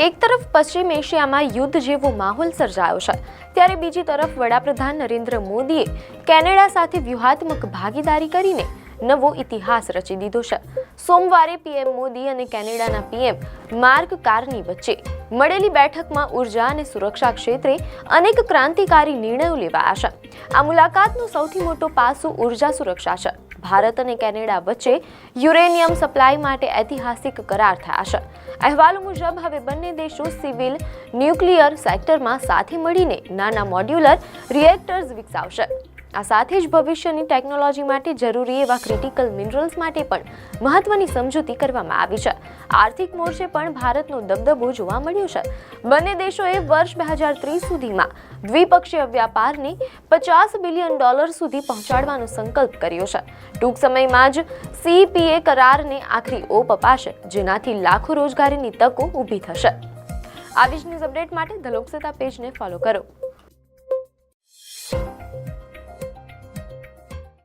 એક તરફ પશ્ચિમ એશિયામાં યુદ્ધ જેવો માહોલ સર્જાયો છે, ત્યારે બીજી તરફ વડાપ્રધાન નરેન્દ્ર મોદીએ કેનેડા સાથે વ્યૂહાત્મક ભાગીદારી કરીને નવો ઇતિહાસ રચી દીધો છે. સોમવારે પીએમ મોદી અને કેનેડાના પીએમ માર્ક કાર્ની વચ્ચે મળેલી બેઠકમાં ઉર્જા અને સુરક્ષા ક્ષેત્રે અનેક ક્રાંતિકારી નિર્ણયો લેવાયા છે. આ મુલાકાતનો સૌથી મોટો પાસું ઉર્જા સુરક્ષા છે. ભારત અને કેનેડા વચ્ચે યુરેનિયમ સપ્લાય માટે ઐતિહાસિક કરાર થયા છે. અહેવાલો મુજબ હવે બંને દેશો સિવિલ ન્યુક્લિયર સેક્ટરમાં સાથે મળીને નાના મોડ્યુલર રિએક્ટર્સ વિકસાવશે. આ સાથે જ ભવિષ્યની ટેકનોલોજી માટે જરૂરી એવા ક્રિટિકલ મિનરલ્સ માટે પણ મહત્વની સમજૂતી કરવામાં આવી છે. આર્થિક મોરચે પણ ભારતનો દબદબો જોવા મળ્યો છે. બંને દેશોએ વર્ષ 2030 સુધીમાં દ્વિપક્ષીય વ્યાપારને $50 બિલિયન સુધી પહોંચાડવાનો સંકલ્પ કર્યો છે. ટૂંક સમયમાં જ સીઈપીએ કરારને આખરી ઓપ અપાશે, જેનાથી લાખો રોજગારીની તકો ઊભી થશે. આવી જ ન્યૂઝ અપડેટ માટે ધ લોકસત્તા પેજને ફોલો કરો.